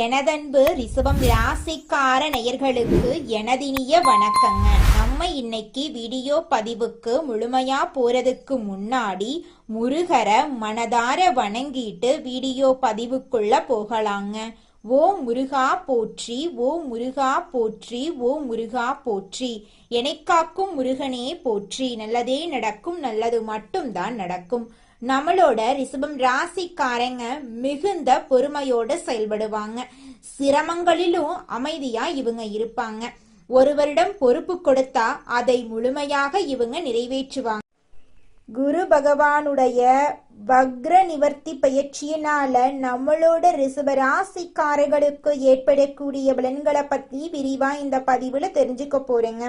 எனதன்பு ரிஷபம் ராசிக்கார நேயர்களுக்கு எனதினிய வணக்கங்க. நம்ம இன்னைக்கு வீடியோ பதிவுக்கு முழுமையா போறதுக்கு முன்னாடி முருகரை மனதார வணங்கிட்டு வீடியோ பதிவுக்குள்ள போகலாங்க. ஓ முருகா போற்றி, ஓ முருகா போற்றி, ஓ முருகா போற்றி, எனைக்காக்கும் முருகனே போற்றி. நல்லதே நடக்கும், நல்லது மட்டும்தான் நடக்கும். நம்மளோட ரிஷபம் ராசிக்காரங்க மிகுந்த பொறுமையோட செயல்படுவாங்க. சிரமங்களிலும் அமைதியா இவங்க இருப்பாங்க. ஒருவரிடம் பொறுப்பு கொடுத்தா அதை முழுமையாக இவங்க நிறைவேற்றுவாங்க. குரு பகவானுடைய வக்ர நிவர்த்தி பயிற்சியினால நம்மளோட ரிஷப ராசிக்காரர்களுக்கு ஏற்படக்கூடிய பலன்களை பத்தி விரிவா இந்த பதிவுல தெரிஞ்சுக்க போறேங்க.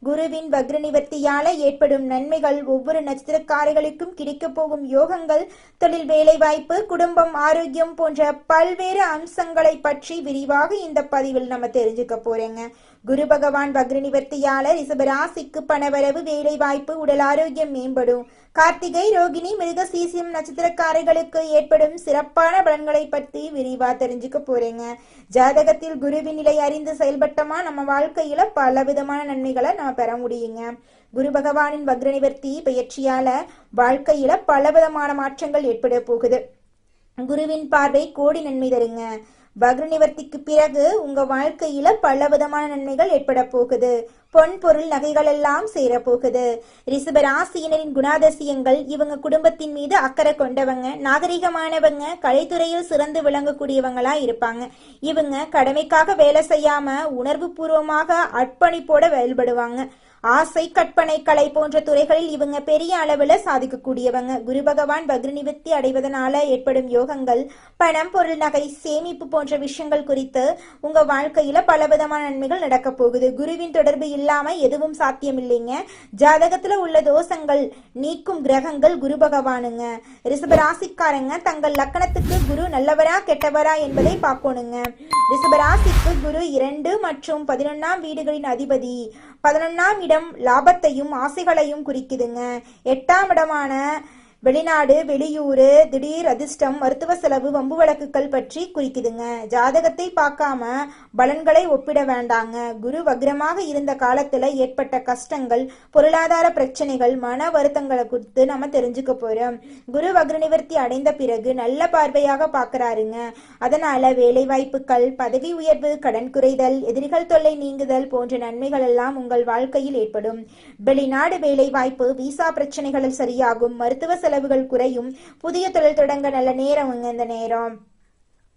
குருவின் வக்ர நிவர்த்தியால ஏற்படும் நன்மைகள், ஒவ்வொரு நட்சத்திரக்காரர்களுக்கும் கிடைக்க போகும் யோகங்கள், தொழில், வேலை வாய்ப்பு, குடும்பம், ஆரோக்கியம் போன்ற பல்வேறு அம்சங்களை பற்றி விரிவாக இந்த பதிவில் நம்ம தெரிஞ்சுக்க போறேங்க. குரு பகவான் வக்ர நிவர்த்தியால ரிஷபராசிக்கு பணவரவு, வேலை வாய்ப்பு, உடல் ஆரோக்கியம் மேம்படும். கார்த்திகை, ரோகிணி, மிருகசீரிஷம் நட்சத்திரக்காரர்களுக்கு ஏற்படும் சிறப்பான பலன்களை பற்றி விரிவா தெரிஞ்சுக்க போறேங்க. ஜாதகத்தில் குருவின் நிலை அறிந்து செயல்பட்டமா நம்ம வாழ்க்கையில பல விதமான நன்மைகளை நம்ம பெற முடியுங்க. குரு பகவானின் வக்ர நிவர்த்தி பயிற்சியால வாழ்க்கையில பல விதமான மாற்றங்கள் ஏற்பட போகுது. குருவின் பார்வை கோடி நன்மை தருங்க. வக்ர நிவர்த்திக்கு பிறகு உங்க வாழ்க்கையில பல விதமான நன்மைகள் ஏற்பட போகுது. பொன், பொருள், நகைகள் எல்லாம் சேர போகுது. ரிஷப ராசியினரின் குணாதிசயங்கள்: இவங்க குடும்பத்தின் மீது அக்கறை கொண்டவங்க, நாகரிகமானவங்க, கலைத்துறையில் சிறந்து விளங்கக்கூடியவங்களா இருப்பாங்க. இவங்க கடமைக்காக வேலை செய்யாம உணர்வு பூர்வமாக அர்ப்பணிப்போட செயல்படுவாங்க. ஆசை, கற்பனை, கலை போன்ற துறைகளில் இவங்க பெரிய அளவுல சாதிக்கக்கூடியவங்க. குரு பகவான் வக்ர நிவர்த்தி அடைவதனால ஏற்படும் யோகங்கள், பணம், பொருள், நகை, சேமிப்பு போன்ற விஷயங்கள் குறித்து உங்க வாழ்க்கையில பலவிதமான நன்மைகள் நடக்க போகுது. குருவின் தொடர்பு இல்லாம எதுவும் சாத்தியம் இல்லைங்க. ஜாதகத்துல உள்ள தோஷங்கள் நீக்கும் கிரகங்கள் குரு பகவானுங்க. ரிஷப ராசிக்காரங்க தங்கள் லக்கணத்துக்கு குரு நல்லவரா கெட்டவரா என்பதை பார்க்கணுங்க. ரிஷப ராசிக்கு குரு 2 மற்றும் 11ஆம் வீடுகளின் அதிபதி. 11ஆம் இடம் லாபத்தையும் ஆசைகளையும் குறிக்குதுங்க. 8ஆம் இடமான வெளிநாடு, வெளியூரு, திடீர் அதிர்ஷ்டம், மருத்துவ செலவு, வம்பு வழக்குகள் பற்றி குறிக்குதுங்க. ஜாதகத்தை பார்க்காம பலன்களை ஒப்பிட வேண்டாங்க. குரு வக்ரமாக இருந்த காலத்துல ஏற்பட்ட கஷ்டங்கள், பொருளாதார பிரச்சனைகள், மன வருத்தங்களை குறித்து நம்ம தெரிஞ்சுக்க போறோம். குரு வக்ர நிவர்த்தி அடைந்த பிறகு நல்ல பார்வையாக பார்க்கறாருங்க. அதனால வேலை வாய்ப்புகள், பதவி உயர்வு, கடன் குறைதல், எதிரிகள் தொல்லை நீங்குதல் போன்ற நன்மைகள் எல்லாம் உங்கள் வாழ்க்கையில் ஏற்படும். வெளிநாடு வேலை வாய்ப்பு, விசா பிரச்சனைகள் சரியாகும். மருத்துவ செலவுகள் குறையும். புதிய தொழில் தொடங்க நல்ல நேரம் இந்த நேரம்.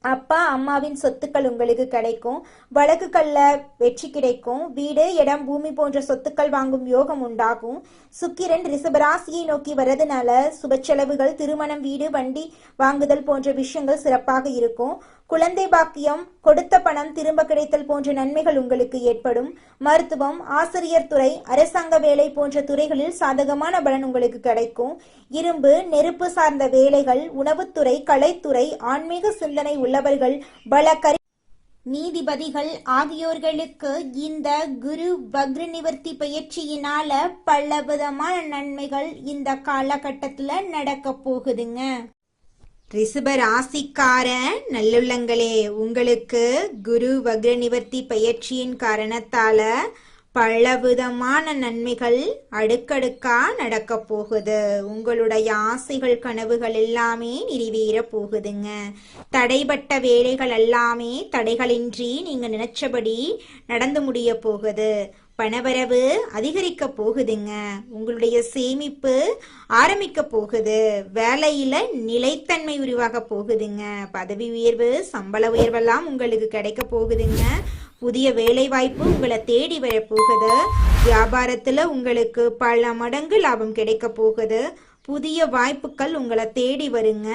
அப்பா அம்மாவின் சொத்துக்கள் உங்களுக்கு கிடைக்கும். வழக்குகள்ல வெற்றி கிடைக்கும். வீடு, இடம், பூமி போன்ற சொத்துக்கள் வாங்கும் யோகம் உண்டாகும். சுக்கிரன் ரிஷபராசியை நோக்கி வர்றதுனால சுப செலவுகள், திருமணம், வீடு, வண்டி வாங்குதல் போன்ற விஷயங்கள் சிறப்பாக இருக்கும். குழந்தை பாக்கியம், கொடுத்த பணம் திரும்ப கிடைத்தல் போன்ற நன்மைகள் உங்களுக்கு ஏற்படும். மருத்துவம், ஆசிரியர் துறை, அரசாங்க வேலை போன்ற துறைகளில் சாதகமான பலன் உங்களுக்கு கிடைக்கும். இரும்பு, நெருப்பு சார்ந்த வேலைகள், உணவுத்துறை, கலைத்துறை, ஆன்மீக சிந்தனை உள்ளவர்கள், பல நீதிபதிகள் ஆகியோர்களுக்கு இந்த குரு வக்ர நிவர்த்தி பயிற்சியினால பல விதமான நன்மைகள் இந்த காலகட்டத்துல நடக்க போகுதுங்க. ரிஷப ராசிக்கார நல்லுள்ளங்களே, உங்களுக்கு குரு வக்ர நிவர்த்தி பயிற்சியின் காரணத்தால பலவிதமான நன்மைகள் அடுக்கடுக்கா நடக்க போகுது. உங்களுடைய ஆசைகள், கனவுகள் எல்லாமே நிறைவேற போகுதுங்க. தடைப்பட்ட வேலைகள் எல்லாமே தடைகளின்றி நீங்க நினைச்சபடி நடந்து முடிய போகுது. பணவரவு அதிகரிக்க போகுதுங்க. உங்களுடைய சேமிப்பு ஆரம்பிக்க போகுது. வேலையில நிலைத்தன்மை உருவாக போகுதுங்க. பதவி உயர்வு, சம்பள உயர்வெல்லாம் உங்களுக்கு கிடைக்க போகுதுங்க. புதிய வேலை வாய்ப்பு உங்களை தேடி வர போகுது. வியாபாரத்துல உங்களுக்கு பல மடங்கு லாபம் கிடைக்க போகுது. புதிய வாய்ப்புகள் உங்களை தேடி வருங்க.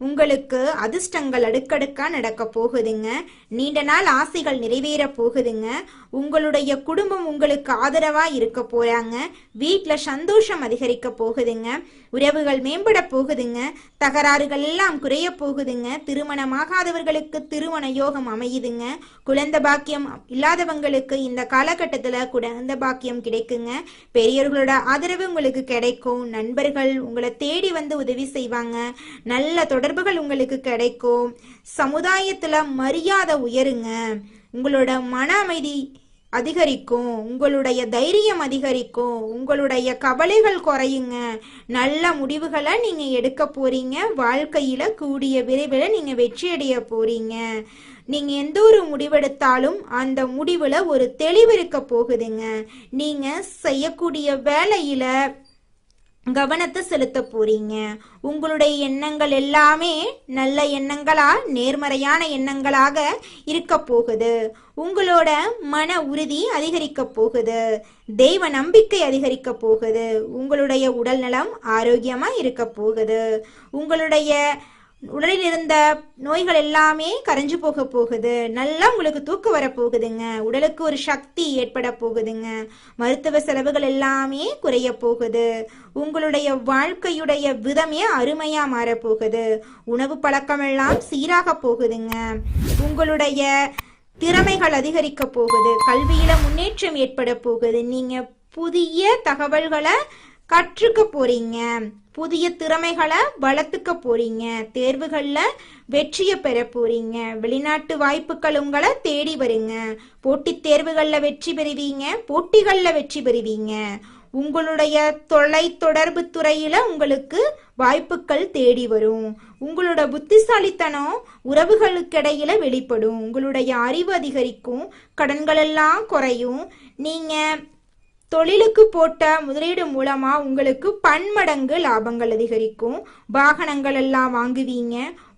உங்களுக்கு அதிர்ஷ்டங்கள் அடுக்கடுக்கா நடக்க போகுதுங்க. நீண்ட நாள் ஆசைகள் நிறைவேற போகுதுங்க. உங்களுடைய குடும்பம் உங்களுக்கு ஆதரவா இருக்க போறாங்க. வீட்டுல சந்தோஷம் அதிகரிக்க போகுதுங்க. உறவுகள் மேம்பட போகுதுங்க. தகராறுகள் எல்லாம் குறைய போகுதுங்க. திருமணமாகாதவர்களுக்கு திருமண யோகம் அமையுதுங்க. குழந்தை பாக்கியம் இல்லாதவங்களுக்கு இந்த காலகட்டத்துல குழந்தை பாக்கியம் கிடைக்குங்க. பெரியவர்களோட ஆதரவு உங்களுக்கு கிடைக்கும். நண்பர்கள் உங்களை தேடி வந்து உதவி செய்வாங்க. நல்ல தொடர்புகள் உங்களுக்கு கிடைக்கும். சமுதாயத்துல மரியாதை உயருங்க. உங்களோட மன அமைதி அதிகரிக்கும். உங்களுடைய தைரியம் அதிகரிக்கும். உங்களுடைய கவலைகள் குறையுங்க. நல்ல முடிவுகளை நீங்க எடுக்க போறீங்க. வாழ்க்கையில கூடிய விரைவில் நீங்க வெற்றி அடைய போறீங்க. நீங்க எந்த ஒரு முடிவெடுத்தாலும் அந்த முடிவுல ஒரு தெளிவு இருக்க போகுதுங்க. நீங்க செய்யக்கூடிய வேலையில கவனத்தை செலுத்த போறீங்க. உங்களுடைய எண்ணங்கள் எல்லாமே நல்ல எண்ணங்களா, நேர்மறையான எண்ணங்களாக இருக்க போகுது. உங்களோட மன உறுதி அதிகரிக்க போகுது. தெய்வ நம்பிக்கை அதிகரிக்க போகுது. உங்களுடைய உடல் நலம் ஆரோக்கியமா இருக்க போகுது. உங்களுடைய உடலில் இருந்த நோய்கள் எல்லாமே கரைஞ்சு போக போகுது. நல்லா உங்களுக்கு தூக்கம் வர போகுதுங்க. உடலுக்கு ஒரு சக்தி ஏற்பட போகுதுங்க. மருத்துவ செலவுகள் எல்லாமே குறைய போகுது. உங்களுடைய வாழ்க்கையுடைய விதமே அருமையா மாறப்போகுது. உணவு பழக்கமெல்லாம் சீராக போகுதுங்க. உங்களுடைய திறமைகள் அதிகரிக்க போகுது. கல்வியில முன்னேற்றம் ஏற்பட போகுது. நீங்க புதிய தகவல்களை கற்றுக்க போறீங்க. புதிய திறமைகளை வளர்த்துக்க போறீங்க. தேர்வுகள்ல வெற்றியை பெற போறீங்க. வெளிநாட்டு வாய்ப்புகள் உங்களை தேடி வருங்க. போட்டித் தேர்வுகள்ல வெற்றி பெறுவீங்க. போட்டிகள்ல வெற்றி பெறுவீங்க. உங்களுடைய தொலை தொடர்பு துறையில உங்களுக்கு வாய்ப்புகள் தேடி வரும். உங்களோட புத்திசாலித்தனம் உறவுகளுக்கிடையில வெளிப்படும். உங்களுடைய அறிவு அதிகரிக்கும். கடன்கள் எல்லாம் குறையும். நீங்க தொழிலுக்கு போட்ட முதலீடு மூலமா உங்களுக்கு பன்மடங்கு லாபங்கள் அதிகரிக்கும். வாகனங்கள் எல்லாம் வாங்குவீங்க.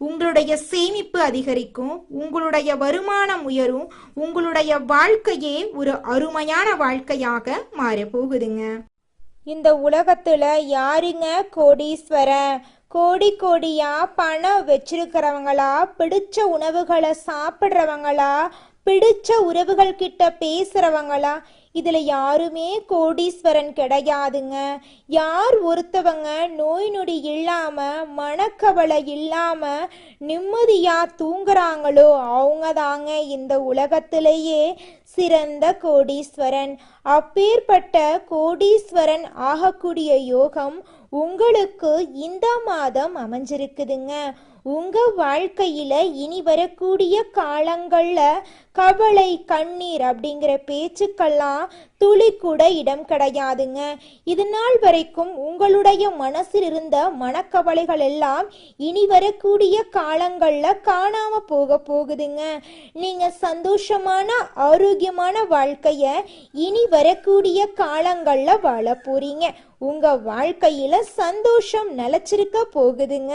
உங்களுடைய சேமிப்பு அதிகரிக்கும். உங்களுடைய வருமானம் உயரும். உங்களுடைய வாழ்க்கையே ஒரு அருமையான வாழ்க்கையாக மாற போகுதுங்க. இந்த உலகத்துல யாருங்க கோடீஸ்வரன்? கோடி கோடியா பணம் வச்சிருக்கிறவங்களா, பிடிச்ச உணவுகளை சாப்பிட்றவங்களா, பிடிச்ச உறவுகள் கிட்ட பேசுறவங்களா? இதுல யாருமே கோடீஸ்வரன் கிடையாதுங்க. யார் ஒருத்தவங்க நோய் நொடி இல்லாம, மனக்கவலை இல்லாம நிம்மதியா தூங்குறாங்களோ அவங்க தாங்க இந்த உலகத்திலேயே சிறந்த கோடீஸ்வரன். அப்பேற்பட்ட கோடீஸ்வரன் ஆகக்கூடிய யோகம் உங்களுக்கு இந்த மாதம் அமைஞ்சிருக்குதுங்க. உங்க வாழ்க்கையில இனி வரக்கூடிய காலங்கள்ல கவலை, கண்ணீர் அப்படிங்கிற பேச்சுக்கெல்லாம் துளி கூட இடம் கிடையாதுங்க. இது நாள் வரைக்கும் உங்களுடைய மனசில் இருந்த மனக்கவலைகள் எல்லாம் இனி வரக்கூடிய காலங்கள்ல காணாம போகுதுங்க. நீங்க சந்தோஷமான ஆரோக்கியமான வாழ்க்கைய இனி வரக்கூடிய காலங்கள்ல வாழ போறீங்க. உங்க வாழ்க்கையில சந்தோஷம் நிலைச்சிருக்க போகுதுங்க.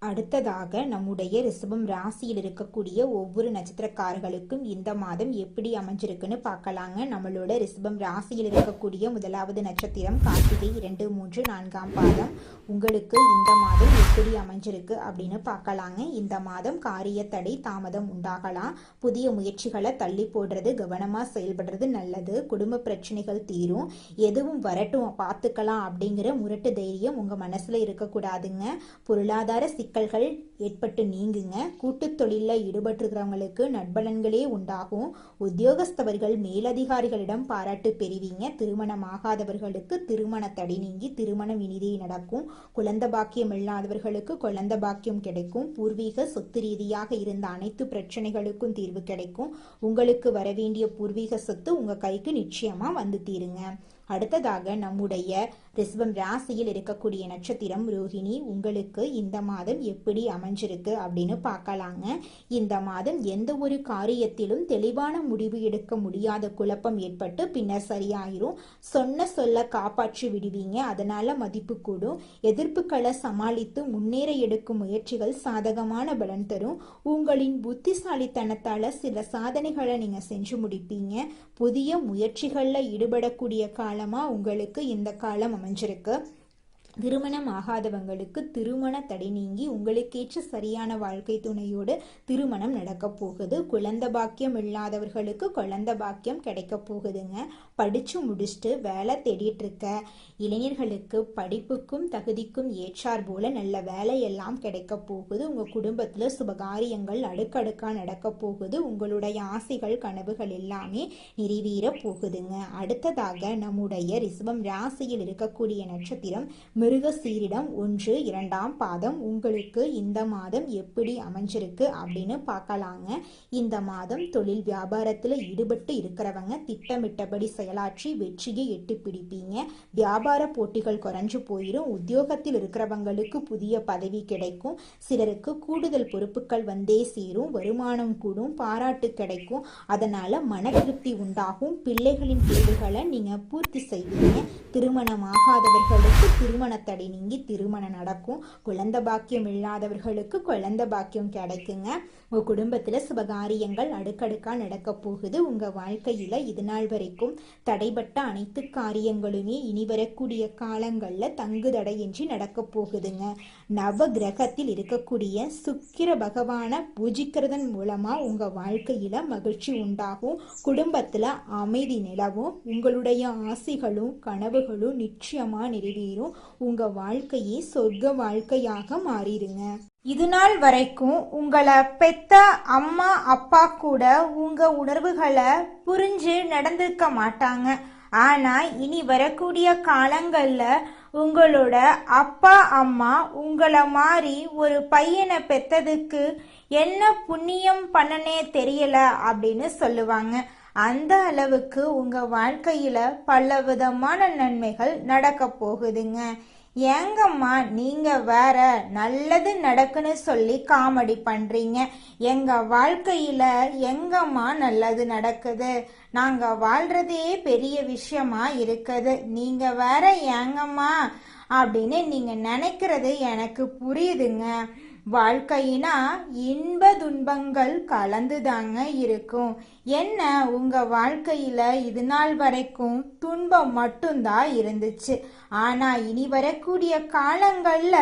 அடுத்ததாக நம்முடைய ரிஷபம் ராசியில் இருக்கக்கூடிய ஒவ்வொரு நட்சத்திரக்காரர்களுக்கும் இந்த மாதம் எப்படி அமைஞ்சிருக்குன்னு பார்க்கலாங்க. நம்மளோட ரிஷபம் ராசியில் இருக்கக்கூடிய முதலாவது நட்சத்திரம் கார்த்திகை 2, 3, 4ஆம் பாதம். உங்களுக்கு இந்த மாதம் எப்படி அமைஞ்சிருக்கு அப்படின்னு பார்க்கலாங்க. இந்த மாதம் காரிய தடை தாமதம் உண்டாகலாம். புதிய முயற்சிகளை தள்ளி போடுறது, கவனமா செயல்படுறது நல்லது. குடும்ப பிரச்சனைகள் தீரும். எதுவும் வரட்டும் பார்த்துக்கலாம் அப்படிங்கிற முரட்டு தைரியம் உங்க மனசுல இருக்கக்கூடாதுங்க. பொருளாதார சிக்கல்கள் ஏற்பட்டு நீங்குங்க. கூட்டு தொழிலில் ஈடுபட்டுக்கிறவங்களுக்கு நட்பலன்களே உண்டாகும். உத்தியோகஸ்தவர்கள் மேலதிகாரிகளிடம் பாராட்டு பெறுவீங்க. திருமணமாகாதவர்களுக்கு திருமண தடை நீங்கி திருமணம் இனிதே நடக்கும். குழந்தை பாக்கியம் இல்லாதவர்களுக்கு குழந்தை பாக்கியம் கிடைக்கும். பூர்வீக சொத்து ரீதியாக இருந்த அனைத்து பிரச்சனைகளுக்கும் தீர்வு கிடைக்கும். உங்களுக்கு வரவேண்டிய பூர்வீக சொத்து உங்க கைக்கு நிச்சயமா வந்து தீருங்க. அடுத்ததாக நம்முடைய ரிஷபம் ராசியில் இருக்கக்கூடிய நட்சத்திரம் ரோஹிணி. உங்களுக்கு இந்த மாதம் எப்படி அமைஞ்சிருக்கு அப்படின்னு பார்க்கலாங்க. இந்த மாதம் எந்த ஒரு காரியத்திலும் தெளிவான முடிவு எடுக்க முடியாத குழப்பம் ஏற்பட்டு பின்னர் சரியாயிரும். சொன்ன சொல்ல காப்பாற்றி விடுவீங்க. அதனால மதிப்பு கூடும். எதிர்ப்புகளை சமாளித்து முன்னேற எடுக்கும் முயற்சிகள் சாதகமான பலன் தரும். உங்களின் புத்திசாலித்தனத்தால சில சாதனைகளை நீங்க செஞ்சு முடிப்பீங்க. புதிய முயற்சிகள்ல ஈடுபடக்கூடிய காலமா உங்களுக்கு இந்த காலம் அமைஞ்சிருக்கு. திருமணம் ஆகாதவங்களுக்கு திருமண தடை நீங்கி உங்களுக்கேற்ற சரியான வாழ்க்கை துணையோடு திருமணம் நடக்க போகுது. குழந்தை பாக்கியம் இல்லாதவர்களுக்கு குழந்தை பாக்கியம் கிடைக்க போகுதுங்க. படிச்சு முடிச்சுட்டு வேலை தேடிட்டு இருக்க இளைஞர்களுக்கு படிப்புக்கும் தகுதிக்கும் ஏற்றார் போல நல்ல வேலையெல்லாம் கிடைக்க போகுது. உங்க குடும்பத்துல சுபகாரியங்கள் அடுக்கடுக்கா நடக்க போகுது. உங்களுடைய ஆசைகள் கனவுகள் எல்லாமே நிறைவேற போகுதுங்க. அடுத்ததாக நம்முடைய ரிஷபம் ராசியில் இருக்கக்கூடிய நட்சத்திரம் மிருகசீரிடம் 1, 2ஆம் பாதம் உங்களுக்கு இந்த மாதம் எப்படி அமைஞ்சிருக்கு அப்படின்னு பார்க்கலாங்க. இந்த மாதம் தொழில் வியாபாரத்தில் ஈடுபட்டு இருக்கிறவங்க திட்டமிட்டபடி செயலாற்றி வெற்றியை எட்டி பிடிப்பீங்க. வியாபார போட்டிகள் குறைஞ்சு போயிடும். உத்தியோகத்தில் இருக்கிறவங்களுக்கு புதிய பதவி கிடைக்கும். சிலருக்கு கூடுதல் பொறுப்புகள் வந்தே சேரும். வருமானம் கூடும். பாராட்டு கிடைக்கும். அதனால மன திருப்தி உண்டாகும். பிள்ளைகளின் தேவைகளை நீங்க பூர்த்தி செய்வீங்க. திருமணமாகாதவர்களுக்கு திருமண தடை நீங்கி திருமணம் நடக்கும். குழந்தை பாக்கியம் இல்லாதவர்களுக்கு குழந்தை பாக்கியம் கிடைக்குங்க. உங்க குடும்பத்துல சுபகாரியங்கள் அடுக்கடுக்கா நடக்க போகுது. உங்க வாழ்க்கையில இது நாள் வரைக்கும் தடைபட்ட அனைத்து காரியங்களுமே இனி வரக்கூடிய காலங்கள்ல தங்கு தடையின்றி நடக்க போகுதுங்க. நவ கிரகத்தில் இருக்கக்கூடிய சுக்கிர பகவான பூஜிக்கிறதன் மூலமா உங்க வாழ்க்கையில மகிழ்ச்சி உண்டாகும். குடும்பத்துல அமைதி நிலவும். உங்களுடைய ஆசைகளும் கனவுகளும் நிச்சயமா நிறைவேறும். உங்க வாழ்க்கையே சொர்க்க வாழ்க்கையாக மாறிடுங்க. இது நாள் வரைக்கும் உங்களை பெத்த அம்மா அப்பா கூட உங்க உணர்வுகளை புரிஞ்சு நடந்திருக்க மாட்டாங்க. ஆனா இனி வரக்கூடிய காலங்கள்ல உங்களோட அப்பா அம்மா உங்களை மாதிரி ஒரு பையனை பெத்ததுக்கு என்ன புண்ணியம் பண்ணனே தெரியல அப்படின்னு சொல்லுவாங்க. அந்த அளவுக்கு உங்க வாழ்க்கையில பல விதமான நன்மைகள் நடக்க போகுதுங்க. ஏங்கம்மா நீங்க வேற நல்லது நடக்குன்னு சொல்லி காமெடி பண்றீங்க. எங்க வாழ்க்கையில எங்கம்மா நல்லது நடக்குது? நாங்க வாழ்றதே பெரிய விஷயமா இருக்குது. நீங்க வேற ஏங்கம்மா அப்படின்னு நீங்க நினைக்கிறது எனக்கு புரியுதுங்க. வாழ்க்கையினா இன்ப துன்பங்கள் கலந்துதாங்க இருக்கும். என்ன உங்க வாழ்க்கையில இது நாள் வரைக்கும் துன்பம் மட்டும்தான் இருந்துச்சு. ஆனா இனி வரக்கூடிய காலங்கள்ல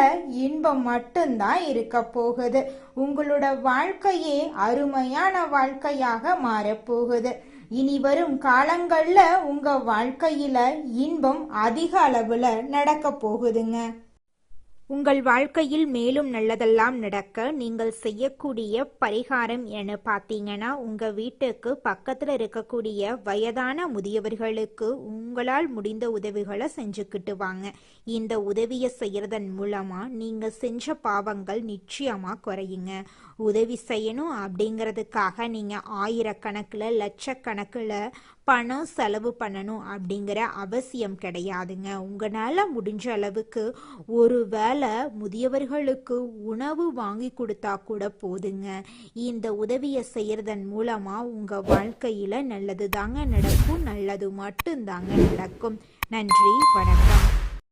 இன்பம் மட்டும்தான் இருக்க போகுது. உங்களோட வாழ்க்கையே அருமையான வாழ்க்கையாக மாறப்போகுது. இனி வரும் காலங்கள்ல உங்க வாழ்க்கையில இன்பம் அதிக அளவுல நடக்க போகுதுங்க. உங்கள் வாழ்க்கையில் மேலும் நல்லதெல்லாம் நடக்க நீங்கள் செய்யக்கூடிய பரிகாரம் என பார்த்தீங்கன்னா, உங்கள் வீட்டுக்கு பக்கத்தில் இருக்கக்கூடிய வயதான முதியவர்களுக்கு உங்களால் முடிந்த உதவிகளை செஞ்சுக்கிட்டு வாங்க. இந்த உதவியை செய்யறதன் மூலமாக நீங்கள் செஞ்ச பாவங்கள் நிச்சயமாக குறையுங்க. உதவி செய்யணும் அப்படிங்கிறதுக்காக நீங்கள் ஆயிரக்கணக்கில் லட்சக்கணக்கில் பணம் செலவு பண்ணணும் அப்படிங்கிற அவசியம் கிடையாதுங்க. உங்களால் முடிஞ்ச அளவுக்கு ஒரு வேளை முதியவர்களுக்கு உணவு வாங்கி கொடுத்தா கூட போதுங்க. இந்த உதவியை செய்யறதன் மூலமா உங்க வாழ்க்கையில நல்லது தாங்க நடக்கும். நல்லது மட்டும்தாங்க நடக்கும். நன்றி, வணக்கம்.